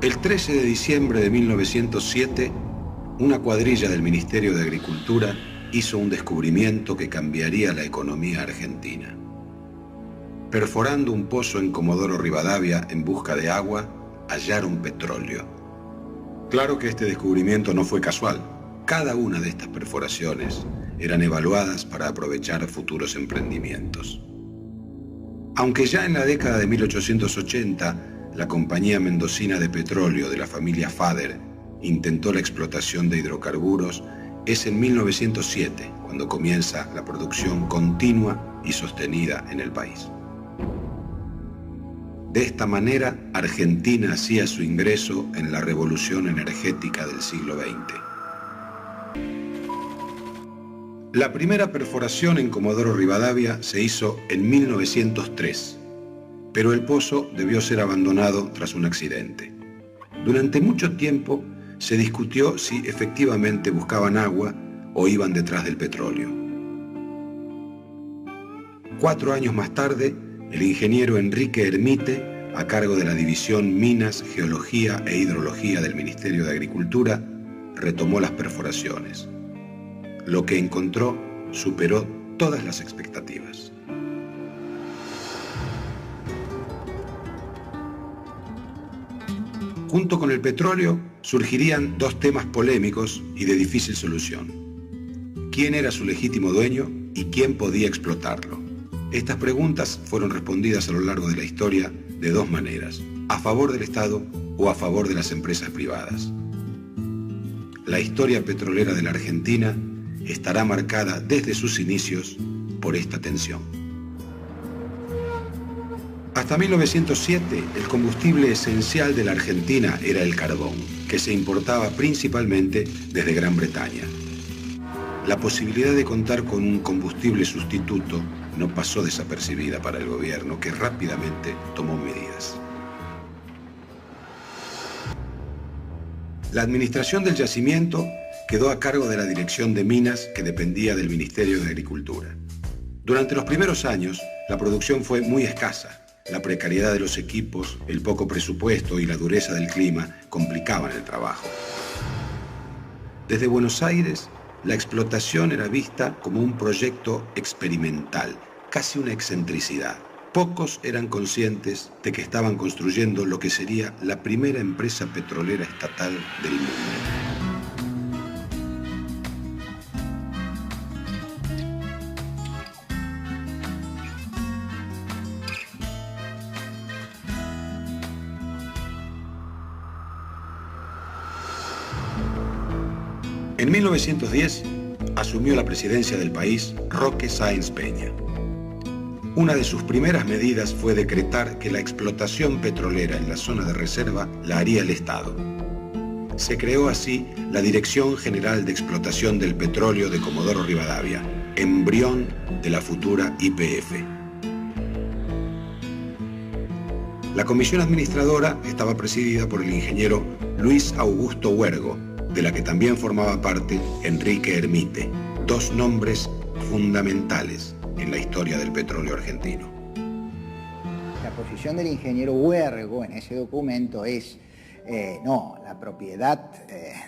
El 13 de diciembre de 1907, una cuadrilla del Ministerio de Agricultura hizo un descubrimiento que cambiaría la economía argentina. Perforando un pozo en Comodoro Rivadavia en busca de agua, hallaron petróleo. Claro que este descubrimiento no fue casual. Cada una de estas perforaciones eran evaluadas para aprovechar futuros emprendimientos. Aunque ya en la década de 1880, la compañía mendocina de petróleo de la familia Fader intentó la explotación de hidrocarburos, es en 1907 cuando comienza la producción continua y sostenida en el país. De esta manera, Argentina hacía su ingreso en la revolución energética del siglo XX. La primera perforación en Comodoro Rivadavia se hizo en 1903, pero el pozo debió ser abandonado tras un accidente. Durante mucho tiempo se discutió si efectivamente buscaban agua o iban detrás del petróleo. 4 años más tarde, el ingeniero Enrique Hermite, a cargo de la División Minas, Geología e Hidrología del Ministerio de Agricultura, retomó las perforaciones. Lo que encontró superó todas las expectativas. Junto con el petróleo surgirían 2 temas polémicos y de difícil solución. ¿Quién era su legítimo dueño y quién podía explotarlo? Estas preguntas fueron respondidas a lo largo de la historia de 2 maneras: a favor del Estado o a favor de las empresas privadas. La historia petrolera de la Argentina estará marcada desde sus inicios por esta tensión. Hasta 1907, el combustible esencial de la Argentina era el carbón, que se importaba principalmente desde Gran Bretaña. La posibilidad de contar con un combustible sustituto no pasó desapercibida para el gobierno, que rápidamente tomó medidas. La administración del yacimiento quedó a cargo de la Dirección de Minas, que dependía del Ministerio de Agricultura. Durante los primeros años, la producción fue muy escasa. La precariedad de los equipos, el poco presupuesto y la dureza del clima complicaban el trabajo. Desde Buenos Aires, la explotación era vista como un proyecto experimental, casi una excentricidad. Pocos eran conscientes de que estaban construyendo lo que sería la primera empresa petrolera estatal del mundo. En 1910 asumió la presidencia del país Roque Sáenz Peña. Una de sus primeras medidas fue decretar que la explotación petrolera en la zona de reserva la haría el Estado. Se creó así la Dirección General de Explotación del Petróleo de Comodoro Rivadavia, embrión de la futura YPF. La comisión administradora estaba presidida por el ingeniero Luis Augusto Huergo, de la que también formaba parte Enrique Hermite, 2 nombres fundamentales en la historia del petróleo argentino. La posición del ingeniero Huergo en ese documento es, no, la propiedad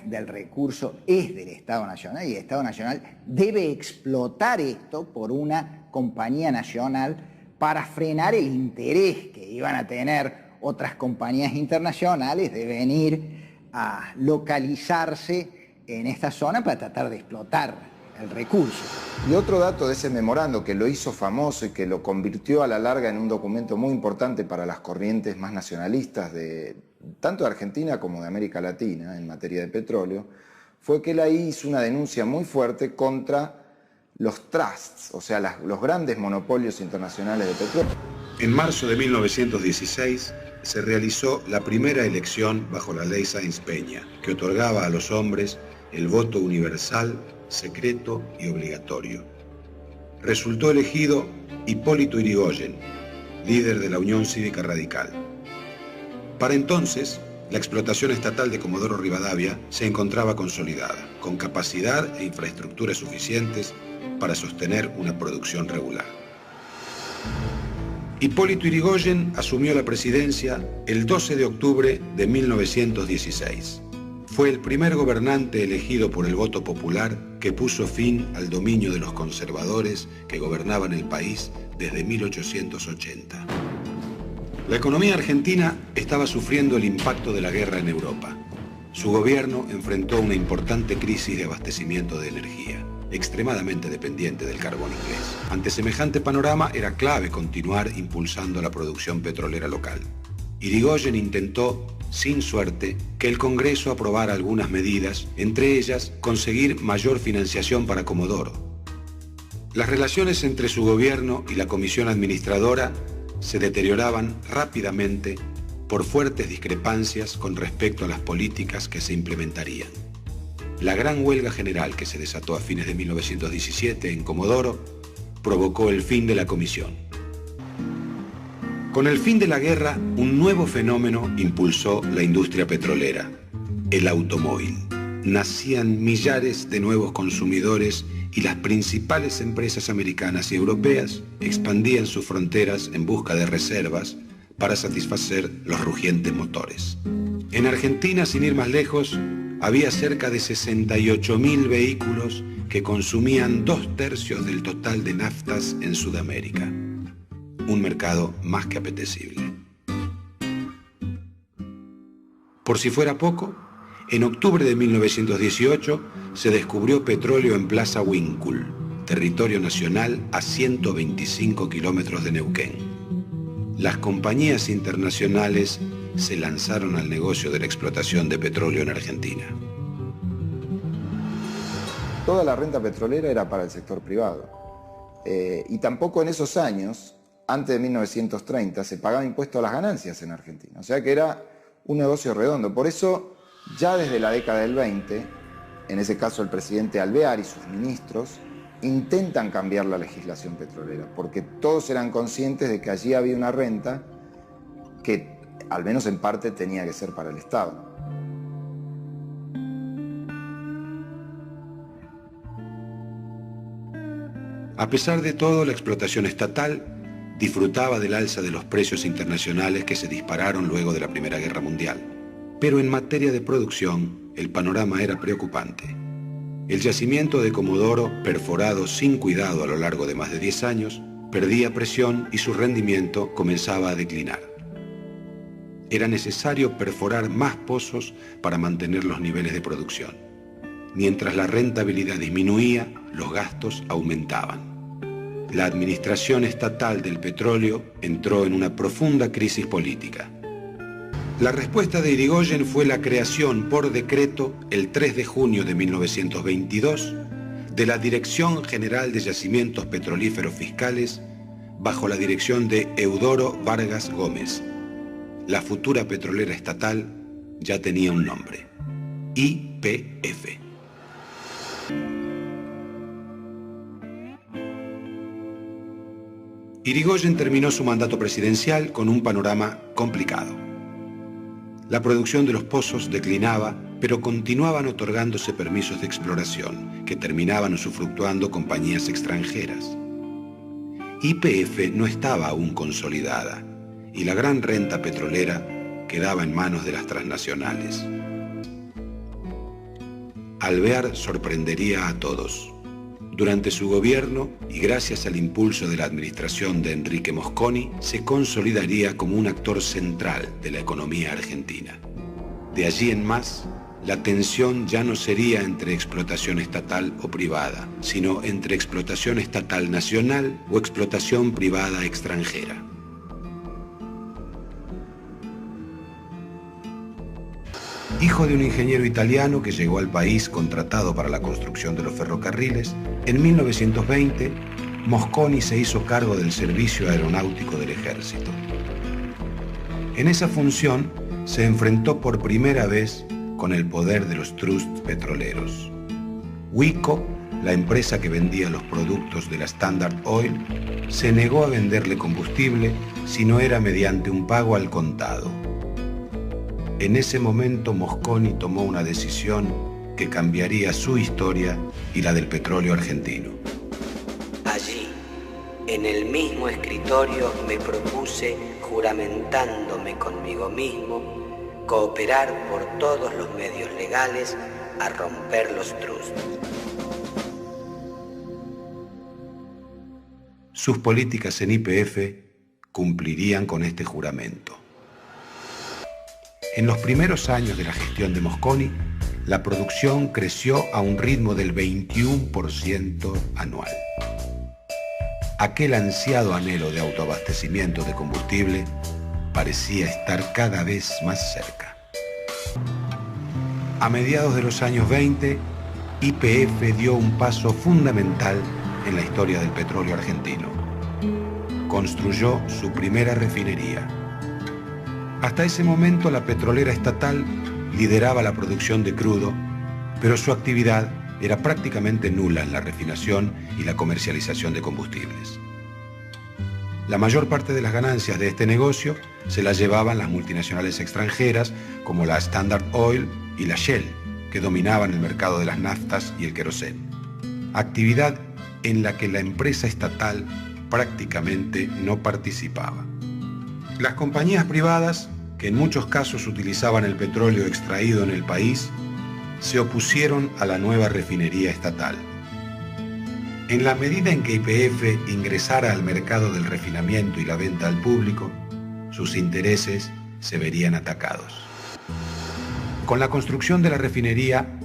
del recurso es del Estado Nacional y el Estado Nacional debe explotar esto por una compañía nacional para frenar el interés que iban a tener otras compañías internacionales de venir a localizarse en esta zona para tratar de explotar el recurso. Y otro dato de ese memorando que lo hizo famoso y que lo convirtió a la larga en un documento muy importante para las corrientes más nacionalistas tanto de Argentina como de América Latina en materia de petróleo, fue que él ahí hizo una denuncia muy fuerte contra los trusts, o sea, los grandes monopolios internacionales de petróleo. En marzo de 1916 se realizó la primera elección bajo la ley Sáenz Peña, que otorgaba a los hombres el voto universal, secreto y obligatorio. Resultó elegido Hipólito Yrigoyen, líder de la Unión Cívica Radical. Para entonces, la explotación estatal de Comodoro Rivadavia se encontraba consolidada, con capacidad e infraestructuras suficientes para sostener una producción regular. Hipólito Yrigoyen asumió la presidencia el 12 de octubre de 1916. Fue el primer gobernante elegido por el voto popular que puso fin al dominio de los conservadores que gobernaban el país desde 1880. La economía argentina estaba sufriendo el impacto de la guerra en Europa. Su gobierno enfrentó una importante crisis de abastecimiento de energía, extremadamente dependiente del carbón inglés. Ante semejante panorama era clave continuar impulsando la producción petrolera local. Yrigoyen intentó, sin suerte, que el Congreso aprobara algunas medidas, entre ellas conseguir mayor financiación para Comodoro. Las relaciones entre su gobierno y la comisión administradora se deterioraban rápidamente por fuertes discrepancias con respecto a las políticas que se implementarían. La gran huelga general que se desató a fines de 1917 en Comodoro provocó el fin de la comisión. Con el fin de la guerra, un nuevo fenómeno impulsó la industria petrolera, el automóvil. Nacían millares de nuevos consumidores y las principales empresas americanas y europeas expandían sus fronteras en busca de reservas para satisfacer los rugientes motores. En Argentina, sin ir más lejos, había cerca de 68.000 vehículos que consumían 2/3 del total de naftas en Sudamérica. Un mercado más que apetecible. Por si fuera poco, en octubre de 1918 se descubrió petróleo en Plaza Huíncul, territorio nacional a 125 kilómetros de Neuquén. Las compañías internacionales se lanzaron al negocio de la explotación de petróleo en Argentina. Toda la renta petrolera era para el sector privado. Y tampoco en esos años, antes de 1930, se pagaba impuesto a las ganancias en Argentina. O sea que era un negocio redondo. Por eso, ya desde la década del 20, en ese caso el presidente Alvear y sus ministros, intentan cambiar la legislación petrolera, porque todos eran conscientes de que allí había una renta que, al menos en parte, tenía que ser para el Estado. A pesar de todo, la explotación estatal disfrutaba del alza de los precios internacionales que se dispararon luego de la Primera Guerra Mundial. Pero en materia de producción, el panorama era preocupante. El yacimiento de Comodoro, perforado sin cuidado a lo largo de más de 10 años, perdía presión y su rendimiento comenzaba a declinar. Era necesario perforar más pozos para mantener los niveles de producción. Mientras la rentabilidad disminuía, los gastos aumentaban. La administración estatal del petróleo entró en una profunda crisis política. La respuesta de Yrigoyen fue la creación por decreto, el 3 de junio de 1922, de la Dirección General de Yacimientos Petrolíferos Fiscales, bajo la dirección de Eudoro Vargas Gómez. La futura petrolera estatal ya tenía un nombre: YPF. Yrigoyen terminó su mandato presidencial con un panorama complicado. La producción de los pozos declinaba, pero continuaban otorgándose permisos de exploración que terminaban usufructuando compañías extranjeras. YPF no estaba aún consolidada y la gran renta petrolera quedaba en manos de las transnacionales. Alvear sorprendería a todos. Durante su gobierno, y gracias al impulso de la administración de Enrique Mosconi, se consolidaría como un actor central de la economía argentina. De allí en más, la tensión ya no sería entre explotación estatal o privada, sino entre explotación estatal nacional o explotación privada extranjera. Hijo de un ingeniero italiano que llegó al país contratado para la construcción de los ferrocarriles, en 1920 Mosconi se hizo cargo del servicio aeronáutico del ejército. En esa función se enfrentó por primera vez con el poder de los trusts petroleros. Huico, la empresa que vendía los productos de la Standard Oil, se negó a venderle combustible si no era mediante un pago al contado. En ese momento Mosconi tomó una decisión que cambiaría su historia y la del petróleo argentino. Allí, En el mismo escritorio me propuse, juramentándome conmigo mismo, cooperar por todos los medios legales a romper los trusts. Sus políticas en YPF cumplirían con este juramento. En los primeros años de la gestión de Mosconi, la producción creció a un ritmo del 21% anual. Aquel ansiado anhelo de autoabastecimiento de combustible parecía estar cada vez más cerca. A mediados de los años 20, YPF dio un paso fundamental en la historia del petróleo argentino. Construyó su primera refinería. Hasta ese momento la petrolera estatal lideraba la producción de crudo, pero su actividad era prácticamente nula en la refinación y la comercialización de combustibles. La mayor parte de las ganancias de este negocio se las llevaban las multinacionales extranjeras como la Standard Oil y la Shell, que dominaban el mercado de las naftas y el queroseno. Actividad en la que la empresa estatal prácticamente no participaba. Las compañías privadas, que en muchos casos utilizaban el petróleo extraído en el país, se opusieron a la nueva refinería estatal. En la medida en que YPF ingresara al mercado del refinamiento y la venta al público, sus intereses se verían atacados. Con la construcción de la refinería,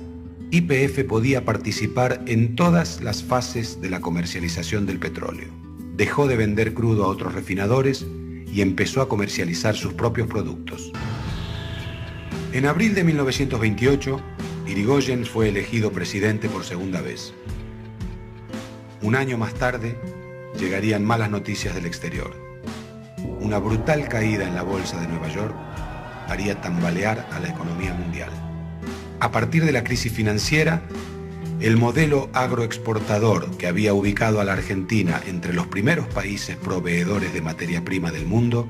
YPF podía participar en todas las fases de la comercialización del petróleo. Dejó de vender crudo a otros refinadores y empezó a comercializar sus propios productos. En abril de 1928, Irigoyen fue elegido presidente por segunda vez. Un año más tarde, llegarían malas noticias del exterior. Una brutal caída en la bolsa de Nueva York haría tambalear a la economía mundial. A partir de la crisis financiera, el modelo agroexportador que había ubicado a la Argentina entre los primeros países proveedores de materia prima del mundo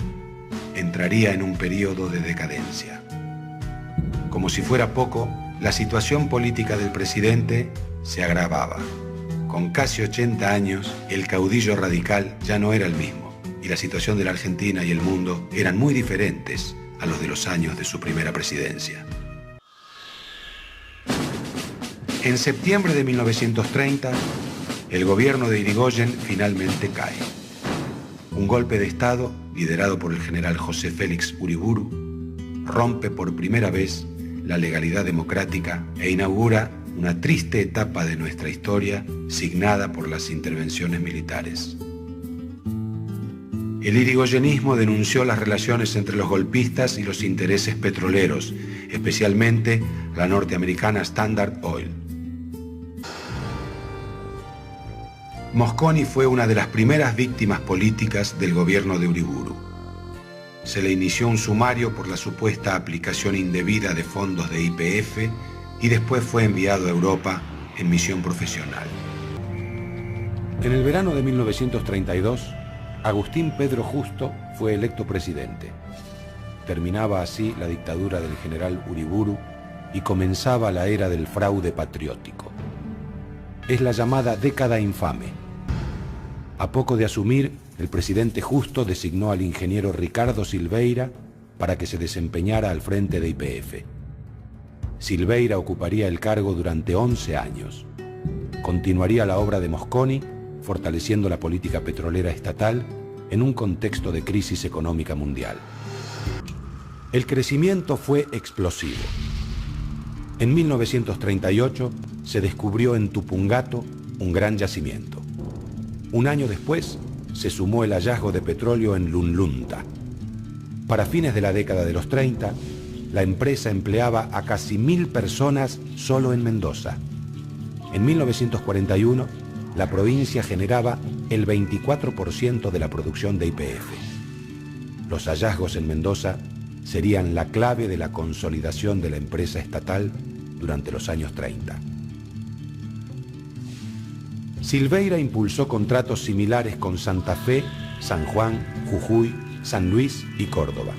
entraría en un periodo de decadencia. Como si fuera poco, la situación política del presidente se agravaba. Con casi 80 años, el caudillo radical ya no era el mismo, y la situación de la Argentina y el mundo eran muy diferentes a los de los años de su primera presidencia. En septiembre de 1930, el gobierno de Irigoyen finalmente cae. Un golpe de Estado, liderado por el general José Félix Uriburu, rompe por primera vez la legalidad democrática e inaugura una triste etapa de nuestra historia signada por las intervenciones militares. El irigoyenismo denunció las relaciones entre los golpistas y los intereses petroleros, especialmente la norteamericana Standard Oil. Mosconi fue una de las primeras víctimas políticas del gobierno de Uriburu. Se le inició un sumario por la supuesta aplicación indebida de fondos de YPF y después fue enviado a Europa en misión profesional. En el verano de 1932, Agustín Pedro Justo fue electo presidente. Terminaba así la dictadura del general Uriburu y comenzaba la era del fraude patriótico. Es la llamada década infame. A poco de asumir, el presidente Justo designó al ingeniero Ricardo Silveira para que se desempeñara al frente de YPF. Silveira ocuparía el cargo durante 11 años. Continuaría la obra de Mosconi, fortaleciendo la política petrolera estatal en un contexto de crisis económica mundial. El crecimiento fue explosivo. En 1938 se descubrió en Tupungato un gran yacimiento. Un año después se sumó el hallazgo de petróleo en Lunlunta. Para fines de la década de los 30, la empresa empleaba a casi 1000 personas solo en Mendoza. En 1941, la provincia generaba el 24% de la producción de YPF. Los hallazgos en Mendoza serían la clave de la consolidación de la empresa estatal durante los años 30. Silveira impulsó contratos similares con Santa Fe, San Juan, Jujuy, San Luis y Córdoba.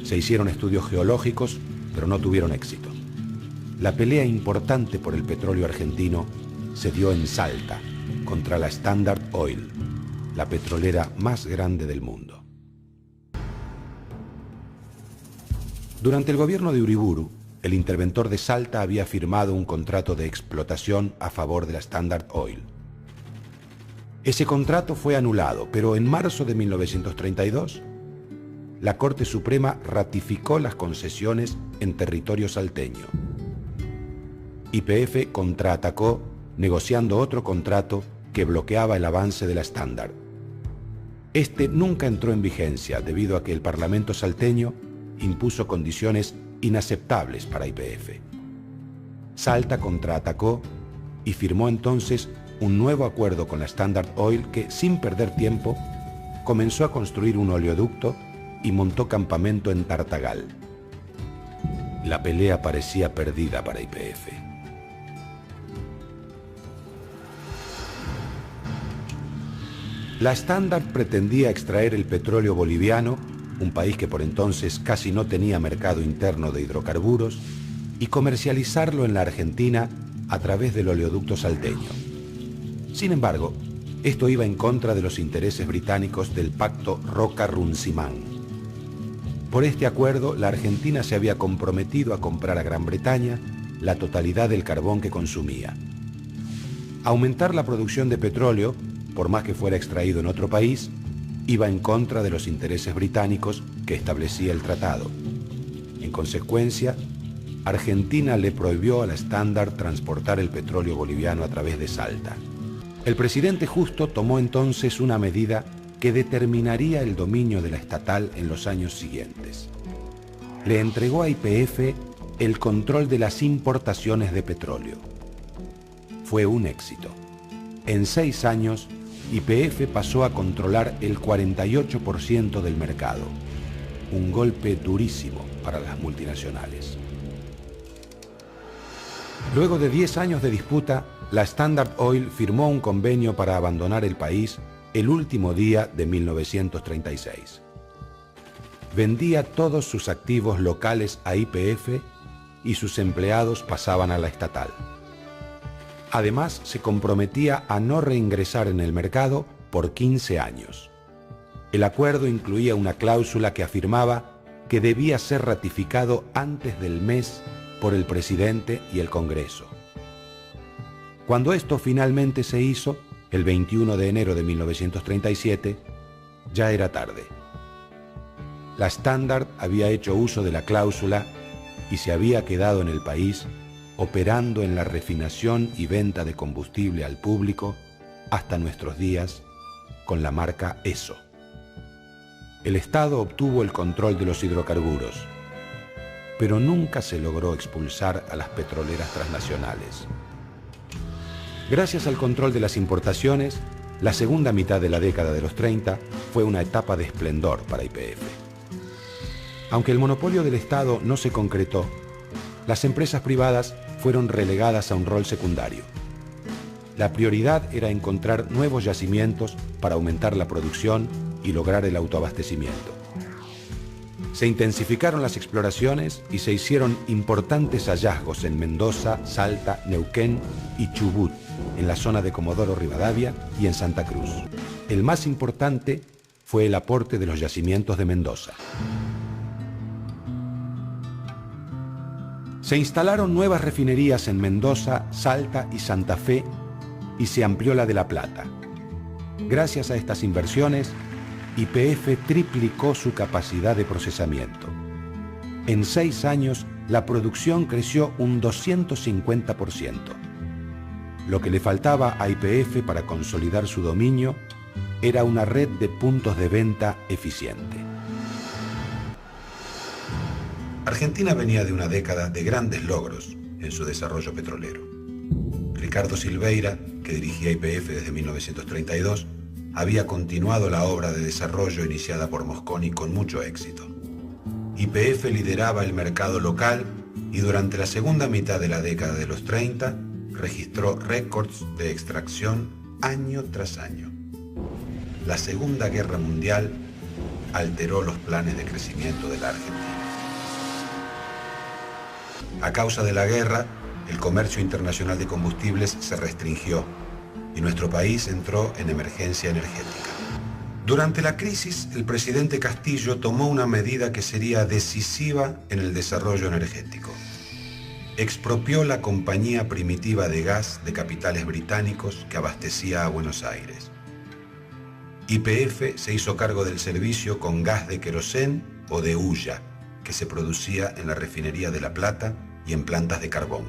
Se hicieron estudios geológicos, pero no tuvieron éxito. La pelea importante por el petróleo argentino se dio en Salta, contra la Standard Oil, la petrolera más grande del mundo. Durante el gobierno de Uriburu, el interventor de Salta había firmado un contrato de explotación a favor de la Standard Oil. Ese contrato fue anulado, pero en marzo de 1932, la Corte Suprema ratificó las concesiones en territorio salteño. YPF contraatacó negociando otro contrato que bloqueaba el avance de la Standard. Este nunca entró en vigencia debido a que el Parlamento salteño impuso condiciones inaceptables para YPF. Salta contraatacó y firmó entonces un nuevo acuerdo con la Standard Oil que, sin perder tiempo, comenzó a construir un oleoducto y montó campamento en Tartagal. La pelea parecía perdida para YPF. La Standard pretendía extraer el petróleo boliviano, un país que por entonces casi no tenía mercado interno de hidrocarburos, y comercializarlo en la Argentina a través del oleoducto salteño. Sin embargo, esto iba en contra de los intereses británicos del Pacto Roca-Runciman. Por este acuerdo, la Argentina se había comprometido a comprar a Gran Bretaña la totalidad del carbón que consumía. Aumentar la producción de petróleo, por más que fuera extraído en otro país, iba en contra de los intereses británicos que establecía el tratado. En consecuencia, Argentina le prohibió a la Standard transportar el petróleo boliviano a través de Salta. El presidente Justo tomó entonces una medida que determinaría el dominio de la estatal en los años siguientes. Le entregó a YPF el control de las importaciones de petróleo. Fue un éxito. En 6 años, YPF pasó a controlar el 48% del mercado, un golpe durísimo para las multinacionales. Luego de 10 años de disputa, la Standard Oil firmó un convenio para abandonar el país el último día de 1936. Vendía todos sus activos locales a YPF y sus empleados pasaban a la estatal. Además, se comprometía a no reingresar en el mercado por 15 años. El acuerdo incluía una cláusula que afirmaba que debía ser ratificado antes del mes por el presidente y el Congreso. Cuando esto finalmente se hizo, el 21 de enero de 1937, ya era tarde. La Standard había hecho uso de la cláusula y se había quedado en el país operando en la refinación y venta de combustible al público hasta nuestros días con la marca Esso. El Estado obtuvo el control de los hidrocarburos, pero nunca se logró expulsar a las petroleras transnacionales. Gracias al control de las importaciones, la segunda mitad de la década de los 30 fue una etapa de esplendor para YPF. Aunque el monopolio del Estado no se concretó, las empresas privadas fueron relegadas a un rol secundario. La prioridad era encontrar nuevos yacimientos para aumentar la producción y lograr el autoabastecimiento. Se intensificaron las exploraciones y se hicieron importantes hallazgos en Mendoza, Salta, Neuquén y Chubut, en la zona de Comodoro Rivadavia y en Santa Cruz. El más importante fue el aporte de los yacimientos de Mendoza. Se instalaron nuevas refinerías en Mendoza, Salta y Santa Fe y se amplió la de La Plata. Gracias a estas inversiones, YPF triplicó su capacidad de procesamiento. En 6 años, la producción creció un 250%. Lo que le faltaba a YPF para consolidar su dominio era una red de puntos de venta eficiente. Argentina venía de una década de grandes logros en su desarrollo petrolero. Ricardo Silveira, que dirigía YPF desde 1932, había continuado la obra de desarrollo iniciada por Mosconi con mucho éxito. YPF lideraba el mercado local y durante la segunda mitad de la década de los 30 registró récords de extracción año tras año. La Segunda Guerra Mundial alteró los planes de crecimiento de la Argentina. A causa de la guerra, el comercio internacional de combustibles se restringió y nuestro país entró en emergencia energética. Durante la crisis, el presidente Castillo tomó una medida que sería decisiva en el desarrollo energético. Expropió la compañía primitiva de gas de capitales británicos que abastecía a Buenos Aires. YPF se hizo cargo del servicio con gas de querosén o de hulla, que se producía en la refinería de La Plata y en plantas de carbón.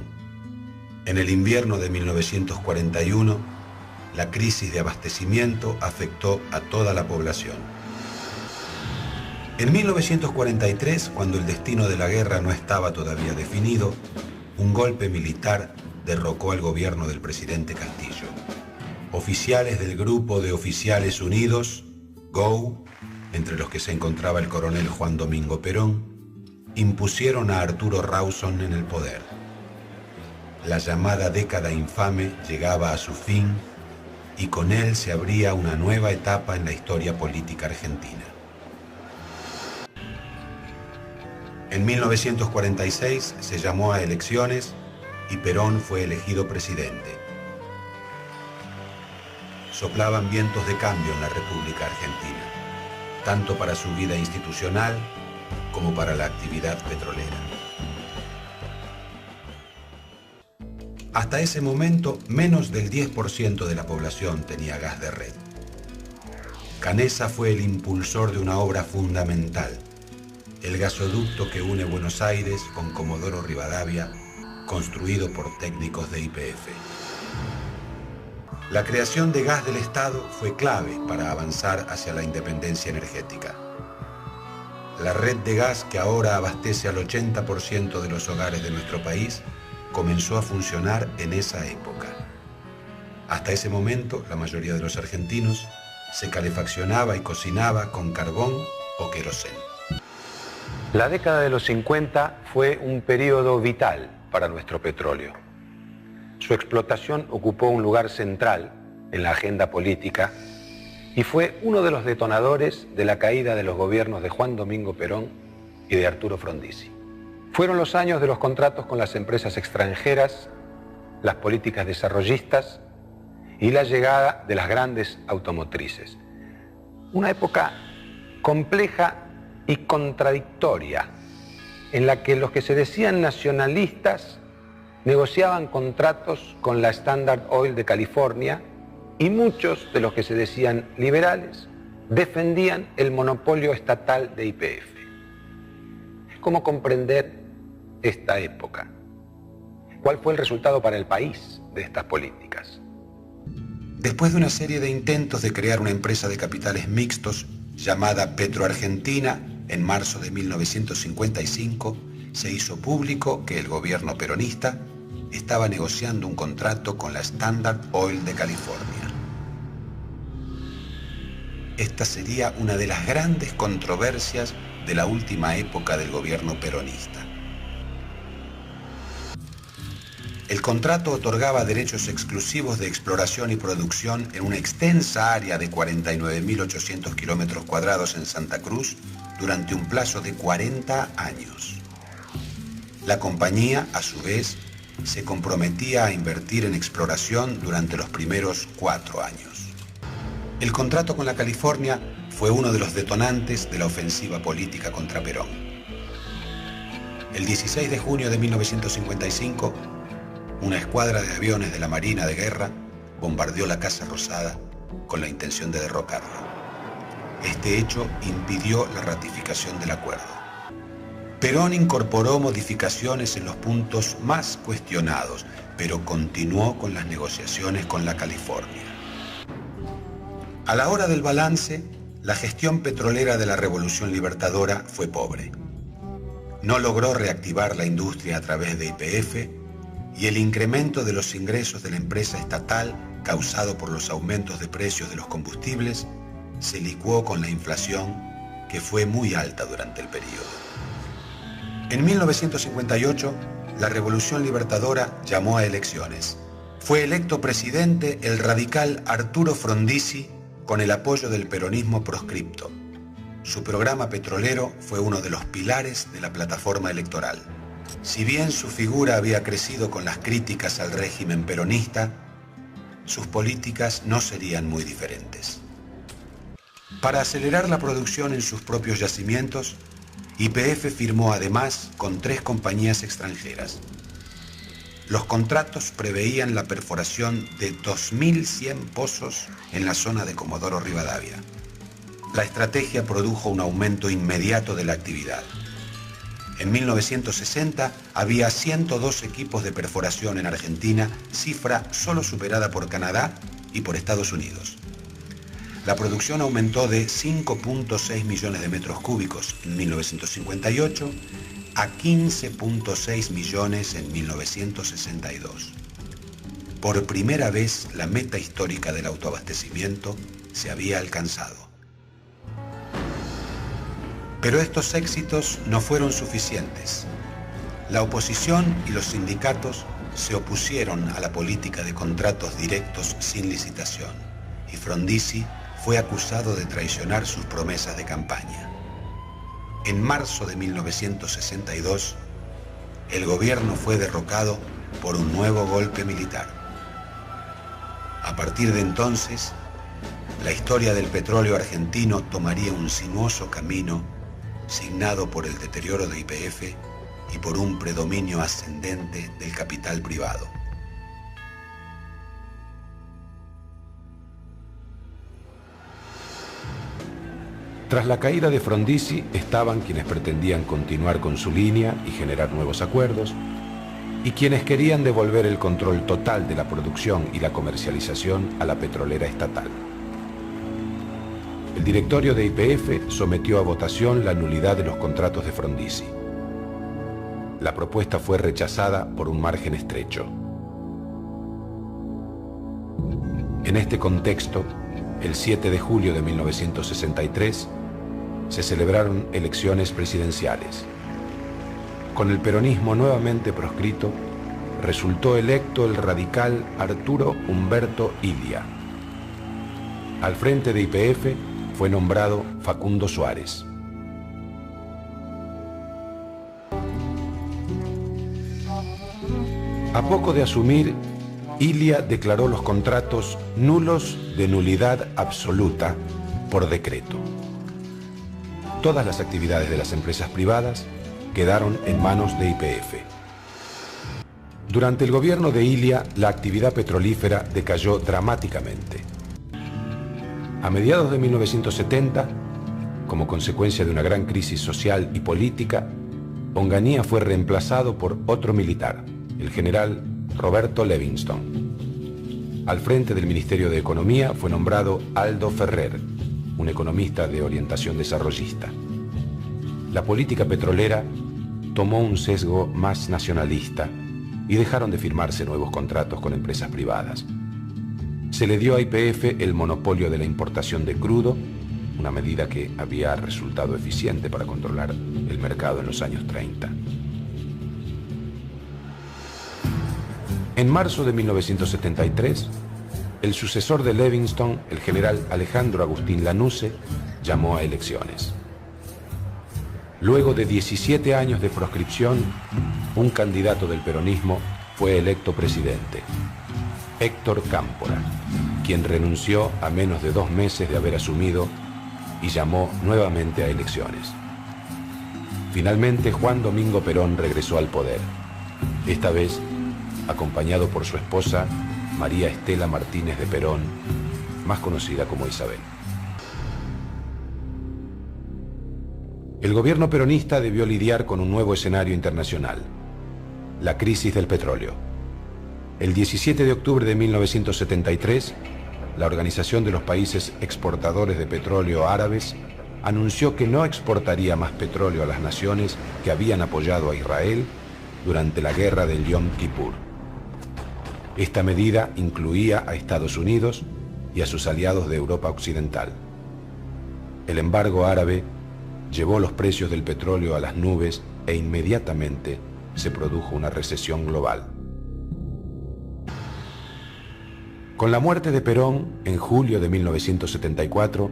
En el invierno de 1941, la crisis de abastecimiento afectó a toda la población. En 1943, cuando el destino de la guerra no estaba todavía definido, un golpe militar derrocó al gobierno del presidente Castillo. Oficiales del Grupo de Oficiales Unidos, GO, entre los que se encontraba el coronel Juan Domingo Perón, impusieron a Arturo Rawson en el poder. La llamada década infame llegaba a su fin y con él se abría una nueva etapa en la historia política argentina. En 1946 se llamó a elecciones y Perón fue elegido presidente. Soplaban vientos de cambio en la República Argentina, tanto para su vida institucional como para la actividad petrolera. Hasta ese momento, menos del 10% de la población tenía gas de red. Canesa fue el impulsor de una obra fundamental, el gasoducto que une Buenos Aires con Comodoro Rivadavia, construido por técnicos de YPF. La creación de gas del Estado fue clave para avanzar hacia la independencia energética. La red de gas que ahora abastece al 80% de los hogares de nuestro país comenzó a funcionar en esa época. Hasta ese momento, la mayoría de los argentinos se calefaccionaba y cocinaba con carbón o querosén. La década de los 50 fue un periodo vital para nuestro petróleo. Su explotación ocupó un lugar central en la agenda política y fue uno de los detonadores de la caída de los gobiernos de Juan Domingo Perón y de Arturo Frondizi. Fueron los años de los contratos con las empresas extranjeras, las políticas desarrollistas y la llegada de las grandes automotrices. Una época compleja y contradictoria, en la que los que se decían nacionalistas negociaban contratos con la Standard Oil de California y muchos de los que se decían liberales defendían el monopolio estatal de YPF. ¿Cómo comprender esta época? ¿Cuál fue el resultado para el país de estas políticas? Después de una serie de intentos de crear una empresa de capitales mixtos llamada Petroargentina, en marzo de 1955 se hizo público que el gobierno peronista estaba negociando un contrato con la Standard Oil de California. Esta sería una de las grandes controversias de la última época del gobierno peronista. El contrato otorgaba derechos exclusivos de exploración y producción en una extensa área de 49.800 kilómetros cuadrados en Santa Cruz durante un plazo de 40 años. La compañía, a su vez, se comprometía a invertir en exploración durante los primeros 4 años. El contrato con la California fue uno de los detonantes de la ofensiva política contra Perón. El 16 de junio de 1955, una escuadra de aviones de la Marina de Guerra bombardeó la Casa Rosada con la intención de derrocarla. Este hecho impidió la ratificación del acuerdo. Perón incorporó modificaciones en los puntos más cuestionados, pero continuó con las negociaciones con la California. A la hora del balance, la gestión petrolera de la Revolución Libertadora fue pobre. No logró reactivar la industria a través de YPF y el incremento de los ingresos de la empresa estatal, causado por los aumentos de precios de los combustibles, se licuó con la inflación, que fue muy alta durante el periodo. En 1958, la Revolución Libertadora llamó a elecciones. Fue electo presidente el radical Arturo Frondizi con el apoyo del peronismo proscripto. Su programa petrolero fue uno de los pilares de la plataforma electoral. Si bien su figura había crecido con las críticas al régimen peronista, sus políticas no serían muy diferentes. Para acelerar la producción en sus propios yacimientos, YPF firmó además con 3 compañías extranjeras. Los contratos preveían la perforación de 2.100 pozos en la zona de Comodoro Rivadavia. La estrategia produjo un aumento inmediato de la actividad. En 1960 había 102 equipos de perforación en Argentina, cifra solo superada por Canadá y por Estados Unidos. La producción aumentó de 5.6 millones de metros cúbicos en 1958 a 15.6 millones en 1962. Por primera vez, la meta histórica del autoabastecimiento se había alcanzado. Pero estos éxitos no fueron suficientes. La oposición y los sindicatos se opusieron a la política de contratos directos sin licitación, y Frondizi fue acusado de traicionar sus promesas de campaña. En marzo de 1962, el gobierno fue derrocado por un nuevo golpe militar. A partir de entonces, la historia del petróleo argentino tomaría un sinuoso camino signado por el deterioro de YPF y por un predominio ascendente del capital privado. Tras la caída de Frondizi estaban quienes pretendían continuar con su línea y generar nuevos acuerdos, y quienes querían devolver el control total de la producción y la comercialización a la petrolera estatal. El directorio de YPF sometió a votación la nulidad de los contratos de Frondizi. La propuesta fue rechazada por un margen estrecho. En este contexto, el 7 de julio de 1963, se celebraron elecciones presidenciales. Con el peronismo nuevamente proscrito, resultó electo el radical Arturo Humberto Ilia. Al frente de YPF fue nombrado Facundo Suárez. A poco de asumir, Ilia declaró los contratos nulos de nulidad absoluta por decreto. Todas las actividades de las empresas privadas quedaron en manos de YPF. Durante el gobierno de Ilia, la actividad petrolífera decayó dramáticamente. A mediados de 1970, como consecuencia de una gran crisis social y política, Onganía fue reemplazado por otro militar, el general Roberto Levingston. Al frente del Ministerio de Economía fue nombrado Aldo Ferrer, un economista de orientación desarrollista. La política petrolera tomó un sesgo más nacionalista y dejaron de firmarse nuevos contratos con empresas privadas. Se le dio a YPF el monopolio de la importación de crudo, una medida que había resultado eficiente para controlar el mercado en los años 30. En marzo de 1973, el sucesor de Levingston, el general Alejandro Agustín Lanusse, llamó a elecciones. Luego de 17 años de proscripción, un candidato del peronismo fue electo presidente, Héctor Cámpora, quien renunció a menos de 2 meses de haber asumido y llamó nuevamente a elecciones. Finalmente, Juan Domingo Perón regresó al poder, esta vez acompañado por su esposa, María Estela Martínez de Perón, más conocida como Isabel. El gobierno peronista debió lidiar con un nuevo escenario internacional, la crisis del petróleo. El 17 de octubre de 1973, la Organización de los Países Exportadores de Petróleo Árabes anunció que no exportaría más petróleo a las naciones que habían apoyado a Israel durante la guerra del Yom Kippur. Esta medida incluía a Estados Unidos y a sus aliados de Europa Occidental. El embargo árabe llevó los precios del petróleo a las nubes e inmediatamente se produjo una recesión global. Con la muerte de Perón, en julio de 1974,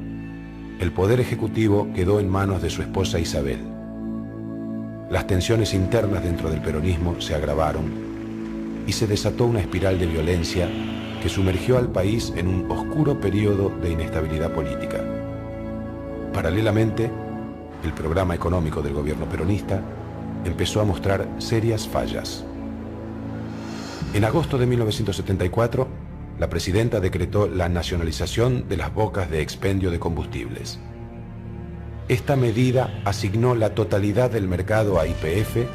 el poder ejecutivo quedó en manos de su esposa Isabel. Las tensiones internas dentro del peronismo se agravaron y se desató una espiral de violencia que sumergió al país en un oscuro periodo de inestabilidad política. Paralelamente, el programa económico del gobierno peronista empezó a mostrar serias fallas. En agosto de 1974, la presidenta decretó la nacionalización de las bocas de expendio de combustibles. Esta medida asignó la totalidad del mercado a YPF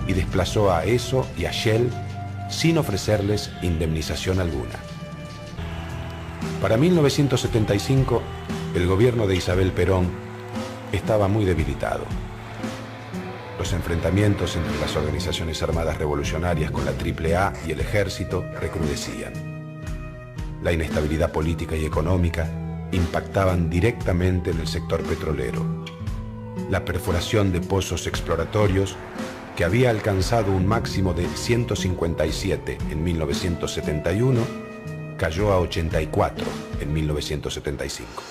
y desplazó a ESSO y a Shell sin ofrecerles indemnización alguna. Para 1975, el gobierno de Isabel Perón estaba muy debilitado. Los enfrentamientos entre las organizaciones armadas revolucionarias con la AAA y el ejército recrudecían. La inestabilidad política y económica impactaban directamente en el sector petrolero. La perforación de pozos exploratorios, que había alcanzado un máximo de 157 en 1971, cayó a 84 en 1975.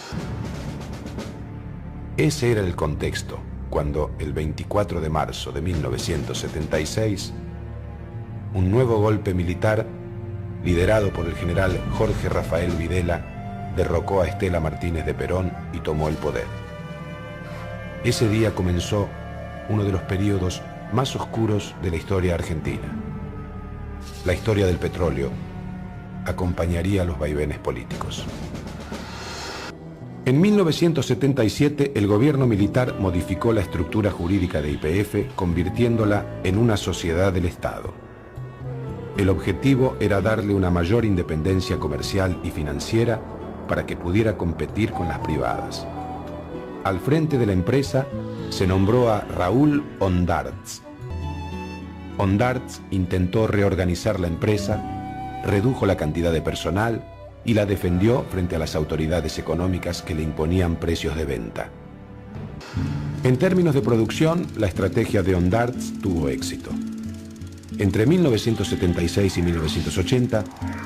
Ese era el contexto cuando, el 24 de marzo de 1976, un nuevo golpe militar, liderado por el general Jorge Rafael Videla, derrocó a Estela Martínez de Perón y tomó el poder. Ese día comenzó uno de los periodos más oscuros de la historia argentina. La historia del petróleo acompañaría los vaivenes políticos. En 1977, el gobierno militar modificó la estructura jurídica de YPF, convirtiéndola en una sociedad del Estado. El objetivo era darle una mayor independencia comercial y financiera para que pudiera competir con las privadas. Al frente de la empresa se nombró a Raúl Ondartz. Ondartz intentó reorganizar la empresa, redujo la cantidad de personal y la defendió frente a las autoridades económicas que le imponían precios de venta. En términos de producción, la estrategia de Ondartz tuvo éxito. Entre 1976 y 1980,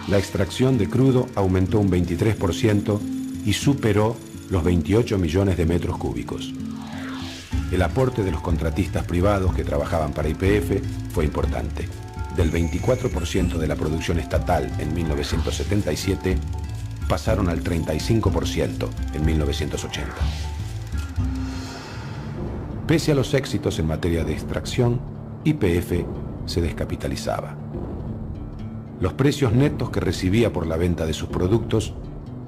la extracción de crudo aumentó un 23% y superó los 28 millones de metros cúbicos. El aporte de los contratistas privados que trabajaban para YPF fue importante. Del 24% de la producción estatal en 1977, pasaron al 35% en 1980. Pese a los éxitos en materia de extracción, YPF se descapitalizaba. Los precios netos que recibía por la venta de sus productos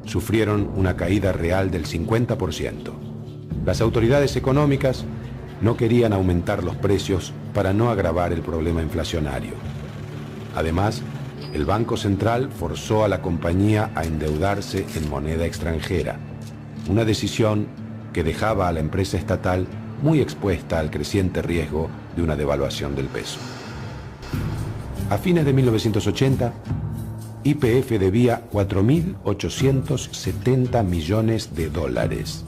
sufrieron una caída real del 50%. Las autoridades económicas no querían aumentar los precios para no agravar el problema inflacionario. Además, el Banco Central forzó a la compañía a endeudarse en moneda extranjera, una decisión que dejaba a la empresa estatal muy expuesta al creciente riesgo de una devaluación del peso. A fines de 1980, YPF debía 4.870 millones de dólares.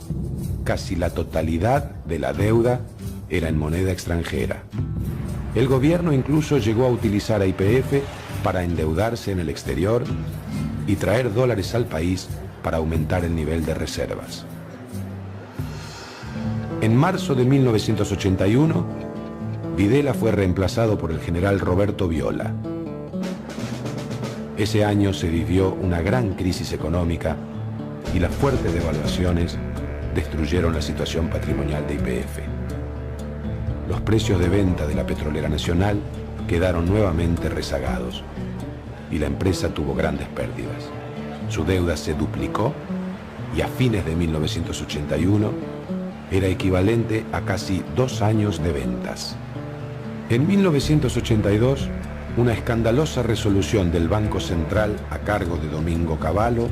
Casi la totalidad de la deuda era en moneda extranjera. El gobierno incluso llegó a utilizar a YPF para endeudarse en el exterior y traer dólares al país para aumentar el nivel de reservas. En marzo de 1981, Videla fue reemplazado por el general Roberto Viola. Ese año se vivió una gran crisis económica y las fuertes devaluaciones destruyeron la situación patrimonial de YPF. Los precios de venta de la petrolera nacional quedaron nuevamente rezagados y la empresa tuvo grandes pérdidas. Su deuda se duplicó y a fines de 1981 era equivalente a casi 2 años de ventas. En 1982, una escandalosa resolución del Banco Central a cargo de Domingo Cavallo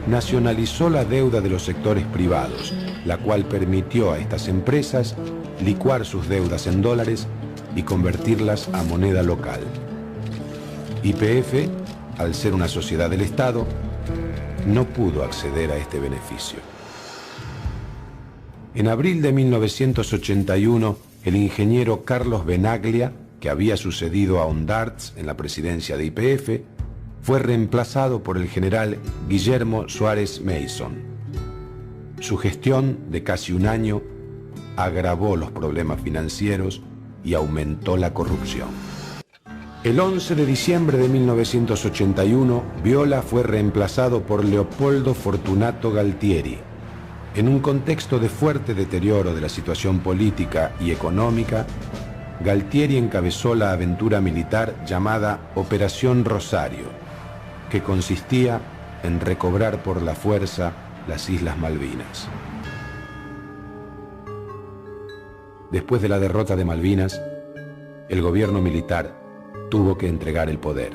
nacionalizó la deuda de los sectores privados, la cual permitió a estas empresas licuar sus deudas en dólares y convertirlas a moneda local. YPF, al ser una sociedad del Estado, no pudo acceder a este beneficio. En abril de 1981, el ingeniero Carlos Benaglia, que había sucedido a Ondartz en la presidencia de YPF, fue reemplazado por el general Guillermo Suárez Mason. Su gestión de casi un año agravó los problemas financieros y aumentó la corrupción. El 11 de diciembre de 1981, Viola fue reemplazado por Leopoldo Fortunato Galtieri. En un contexto de fuerte deterioro de la situación política y económica, Galtieri encabezó la aventura militar llamada Operación Rosario, que consistía en recobrar por la fuerza las Islas Malvinas. Después de la derrota de Malvinas, el gobierno militar tuvo que entregar el poder.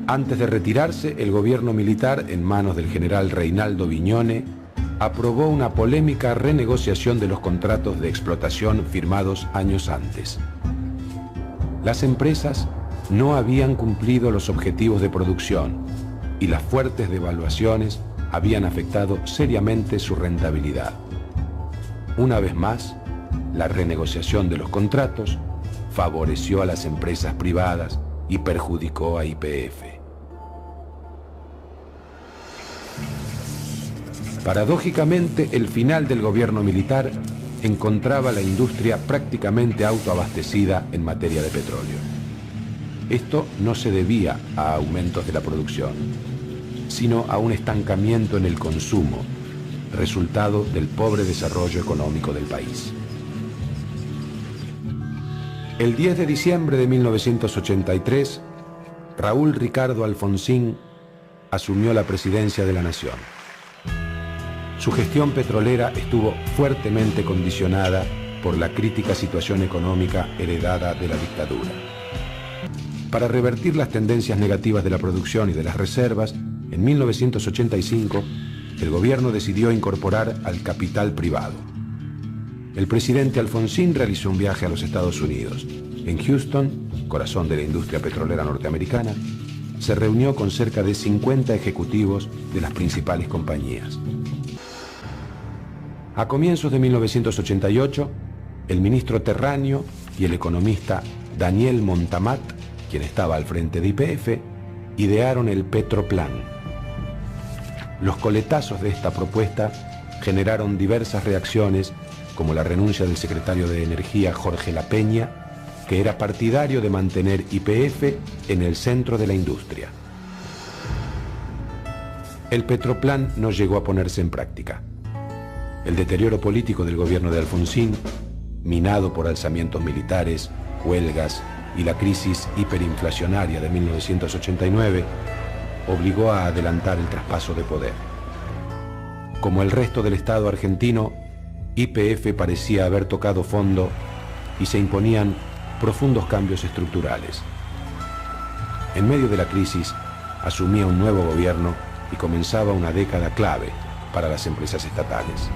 Antes de retirarse, el gobierno militar, en manos del general Reinaldo Viñone, aprobó una polémica renegociación de los contratos de explotación firmados años antes. Las empresas no habían cumplido los objetivos de producción y las fuertes devaluaciones habían afectado seriamente su rentabilidad. Una vez más, la renegociación de los contratos favoreció a las empresas privadas y perjudicó a YPF. Paradójicamente, el final del gobierno militar encontraba la industria prácticamente autoabastecida en materia de petróleo. Esto no se debía a aumentos de la producción, sino a un estancamiento en el consumo, resultado del pobre desarrollo económico del país. El 10 de diciembre de 1983, Raúl Ricardo Alfonsín asumió la presidencia de la Nación. Su gestión petrolera estuvo fuertemente condicionada por la crítica situación económica heredada de la dictadura. Para revertir las tendencias negativas de la producción y de las reservas, en 1985, el gobierno decidió incorporar al capital privado. El presidente Alfonsín realizó un viaje a los Estados Unidos. En Houston, corazón de la industria petrolera norteamericana, se reunió con cerca de 50 ejecutivos de las principales compañías. A comienzos de 1988, el ministro Terráneo y el economista Daniel Montamat, quien estaba al frente de YPF, idearon el Petroplan. Los coletazos de esta propuesta generaron diversas reacciones, como la renuncia del secretario de Energía Jorge Lapeña, que era partidario de mantener YPF en el centro de la industria. El Petroplan no llegó a ponerse en práctica. El deterioro político del gobierno de Alfonsín, minado por alzamientos militares, huelgas y la crisis hiperinflacionaria de 1989, obligó a adelantar el traspaso de poder. Como el resto del Estado argentino, YPF parecía haber tocado fondo y se imponían profundos cambios estructurales. En medio de la crisis, asumía un nuevo gobierno y comenzaba una década clave para las empresas estatales.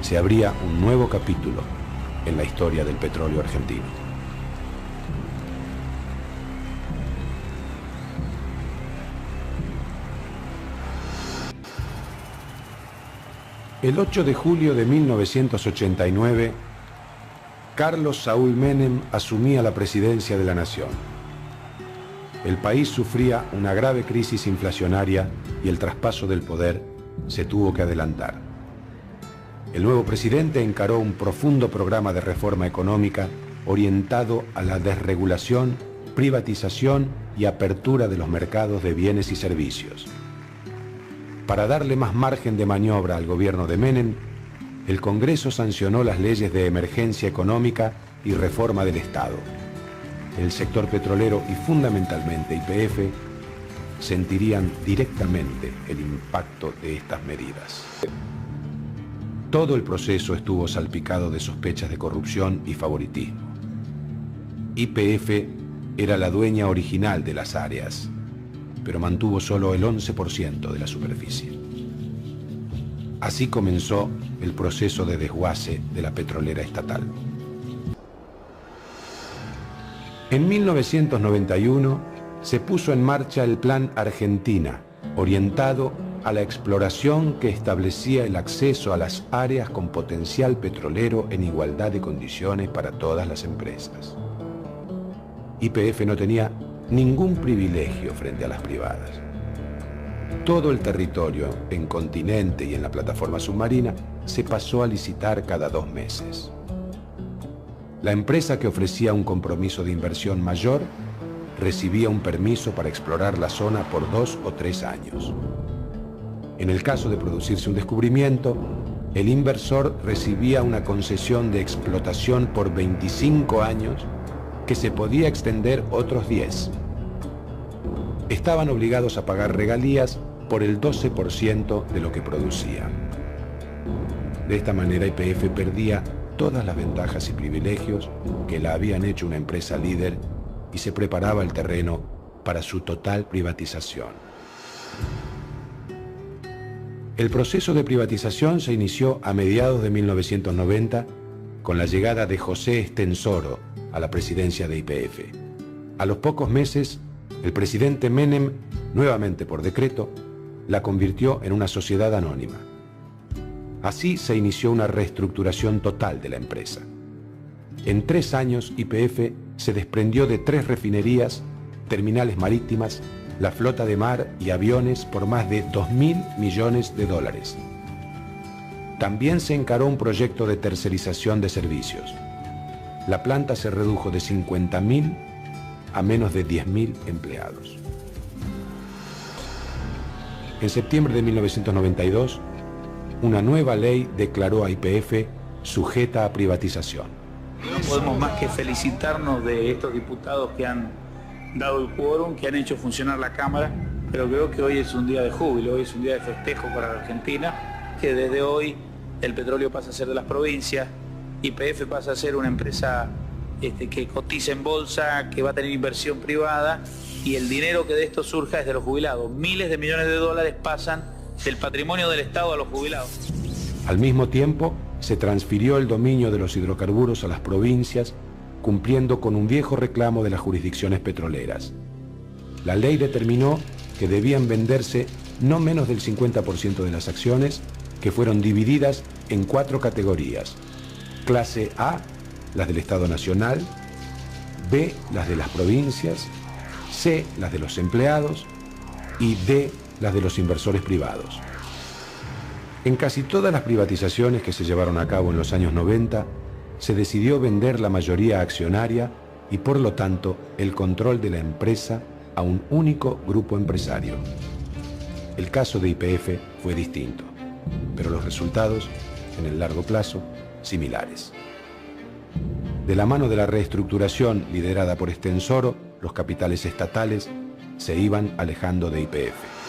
Se abría un nuevo capítulo en la historia del petróleo argentino. El 8 de julio de 1989, Carlos Saúl Menem asumía la presidencia de la Nación. El país sufría una grave crisis inflacionaria y el traspaso del poder se tuvo que adelantar. El nuevo presidente encaró un profundo programa de reforma económica orientado a la desregulación, privatización y apertura de los mercados de bienes y servicios. Para darle más margen de maniobra al gobierno de Menem, el Congreso sancionó las leyes de emergencia económica y reforma del Estado. El sector petrolero y fundamentalmente YPF sentirían directamente el impacto de estas medidas. Todo el proceso estuvo salpicado de sospechas de corrupción y favoritismo. YPF era la dueña original de las áreas, pero mantuvo solo el 11% de la superficie. Así comenzó el proceso de desguace de la petrolera estatal. En 1991 se puso en marcha el Plan Argentina, orientado a la exploración que establecía el acceso a las áreas con potencial petrolero en igualdad de condiciones para todas las empresas. YPF no tenía ningún privilegio frente a las privadas. Todo el territorio en continente y en la plataforma submarina se pasó a licitar cada 2 meses. La empresa que ofrecía un compromiso de inversión mayor recibía un permiso para explorar la zona por 2 o 3 años. En el caso de producirse un descubrimiento, el inversor recibía una concesión de explotación por 25 años que se podía extender otros 10. Estaban obligados a pagar regalías por el 12% de lo que producían. De esta manera YPF perdía todas las ventajas y privilegios que la habían hecho una empresa líder y se preparaba el terreno para su total privatización. El proceso de privatización se inició a mediados de 1990 con la llegada de José Estensoro a la presidencia de YPF. A los pocos meses, el presidente Menem, nuevamente por decreto, la convirtió en una sociedad anónima. Así se inició una reestructuración total de la empresa. En 3 años, YPF se desprendió de 3 refinerías, terminales marítimas, la flota de mar y aviones por más de 2.000 millones de dólares. También se encaró un proyecto de tercerización de servicios. La planta se redujo de 50.000 a menos de 10.000 empleados. En septiembre de 1992, una nueva ley declaró a YPF sujeta a privatización. No podemos más que felicitarnos de estos diputados que han dado el quórum, que han hecho funcionar la Cámara, pero creo que hoy es un día de júbilo, hoy es un día de festejo para la Argentina, que desde hoy el petróleo pasa a ser de las provincias, YPF pasa a ser una empresa que cotiza en bolsa, que va a tener inversión privada, y el dinero que de esto surja es de los jubilados. Miles de millones de dólares pasan del patrimonio del Estado a los jubilados. Al mismo tiempo, se transfirió el dominio de los hidrocarburos a las provincias, cumpliendo con un viejo reclamo de las jurisdicciones petroleras. La ley determinó que debían venderse no menos del 50% de las acciones, que fueron divididas en 4 categorías. Clase A, las del Estado Nacional; B, las de las provincias; C, las de los empleados; y D, las de los inversores privados. En casi todas las privatizaciones que se llevaron a cabo en los años 90, se decidió vender la mayoría accionaria y, por lo tanto, el control de la empresa a un único grupo empresario. El caso de YPF fue distinto, pero los resultados, en el largo plazo, similares. De la mano de la reestructuración liderada por Estensoro, los capitales estatales se iban alejando de YPF.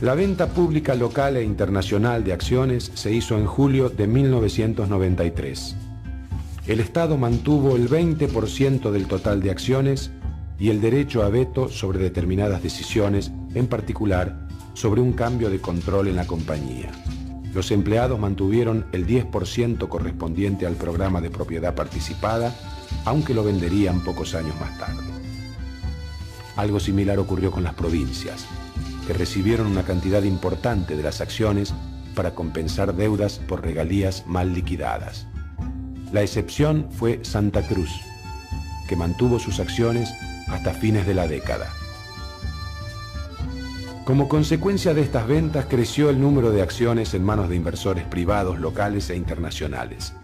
La venta pública local e internacional de acciones se hizo en julio de 1993. El Estado mantuvo el 20% del total de acciones y el derecho a veto sobre determinadas decisiones, en particular sobre un cambio de control en la compañía. Los empleados mantuvieron el 10% correspondiente al programa de propiedad participada, aunque lo venderían pocos años más tarde. Algo similar ocurrió con las provincias, que recibieron una cantidad importante de las acciones para compensar deudas por regalías mal liquidadas. La excepción fue Santa Cruz, que mantuvo sus acciones hasta fines de la década. Como consecuencia de estas ventas, creció el número de acciones en manos de inversores privados locales e internacionales.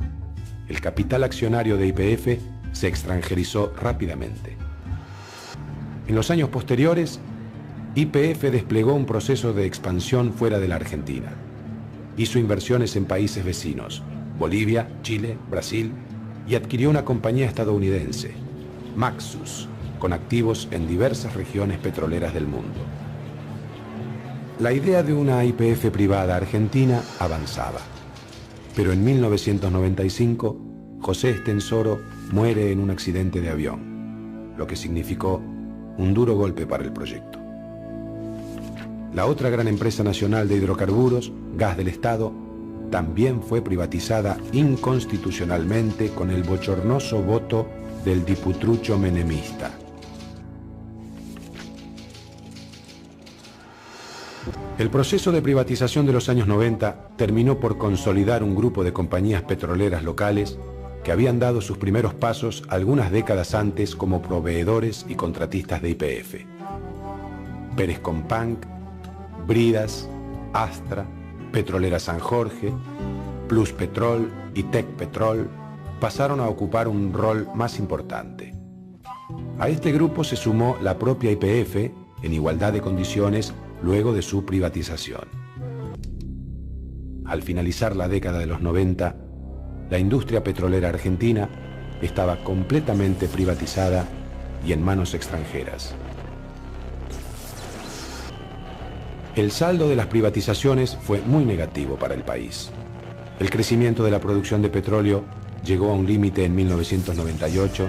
El capital accionario de YPF se extranjerizó rápidamente. En los años posteriores, YPF desplegó un proceso de expansión fuera de la Argentina. Hizo inversiones en países vecinos, Bolivia, Chile, Brasil, y adquirió una compañía estadounidense, Maxus, con activos en diversas regiones petroleras del mundo. La idea de una YPF privada argentina avanzaba, pero en 1995 José Estensoro muere en un accidente de avión, lo que significó un duro golpe para el proyecto. La otra gran empresa nacional de hidrocarburos, Gas del Estado, también fue privatizada inconstitucionalmente con el bochornoso voto del diputrucho menemista. El proceso de privatización de los años 90 terminó por consolidar un grupo de compañías petroleras locales que habían dado sus primeros pasos algunas décadas antes como proveedores y contratistas de YPF. Pérez Companc, Bridas, Astra, Petrolera San Jorge, Plus Petrol y Tec Petrol pasaron a ocupar un rol más importante. A este grupo se sumó la propia YPF, en igualdad de condiciones, luego de su privatización. Al finalizar la década de los 90, la industria petrolera argentina estaba completamente privatizada y en manos extranjeras. El saldo de las privatizaciones fue muy negativo para el país. El crecimiento de la producción de petróleo llegó a un límite en 1998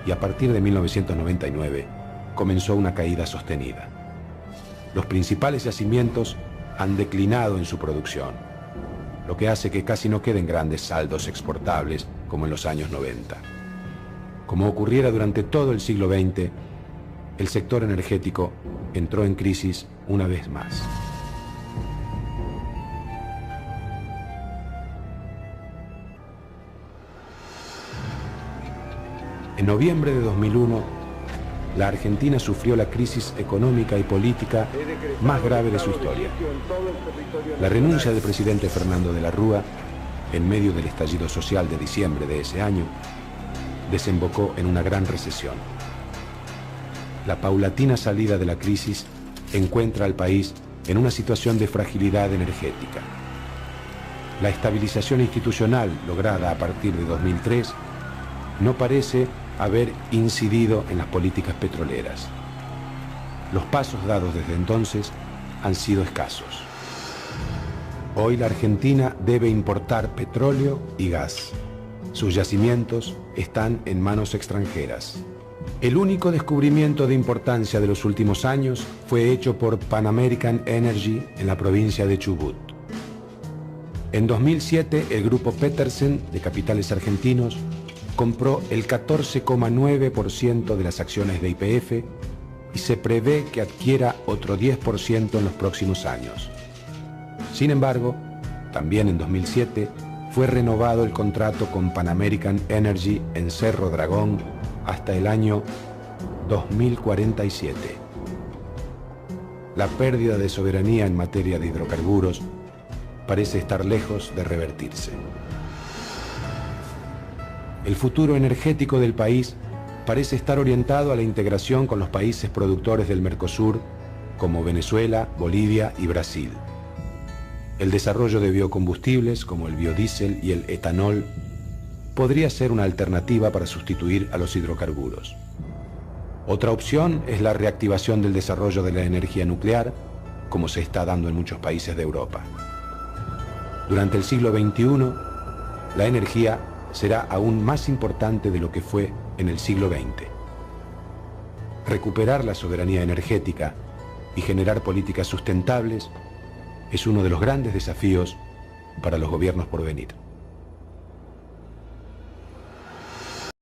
y a partir de 1999 comenzó una caída sostenida. Los principales yacimientos han declinado en su producción, lo que hace que casi no queden grandes saldos exportables como en los años 90. Como ocurriera durante todo el siglo XX, el sector energético entró en crisis una vez más. En noviembre de 2001, la Argentina sufrió la crisis económica y política más grave de su historia. La renuncia del presidente Fernando de la Rúa, en medio del estallido social de diciembre de ese año, desembocó en una gran recesión. La paulatina salida de la crisis encuentra al país en una situación de fragilidad energética. La estabilización institucional lograda a partir de 2003 no parece haber incidido en las políticas petroleras. Los pasos dados desde entonces han sido escasos. Hoy la Argentina debe importar petróleo y gas. Sus yacimientos están en manos extranjeras. El único descubrimiento de importancia de los últimos años fue hecho por Pan American Energy en la provincia de Chubut. En 2007, el grupo Petersen, de capitales argentinos, compró el 14,9% de las acciones de YPF y se prevé que adquiera otro 10% en los próximos años. Sin embargo, también en 2007 fue renovado el contrato con Pan American Energy en Cerro Dragón hasta el año 2047. La pérdida de soberanía en materia de hidrocarburos parece estar lejos de revertirse. El futuro energético del país parece estar orientado a la integración con los países productores del Mercosur, como Venezuela, Bolivia y Brasil. El desarrollo de biocombustibles, como el biodiesel y el etanol, podría ser una alternativa para sustituir a los hidrocarburos. Otra opción es la reactivación del desarrollo de la energía nuclear, como se está dando en muchos países de Europa. Durante el siglo XXI, la energía será aún más importante de lo que fue en el siglo XX. Recuperar la soberanía energética y generar políticas sustentables es uno de los grandes desafíos para los gobiernos por venir.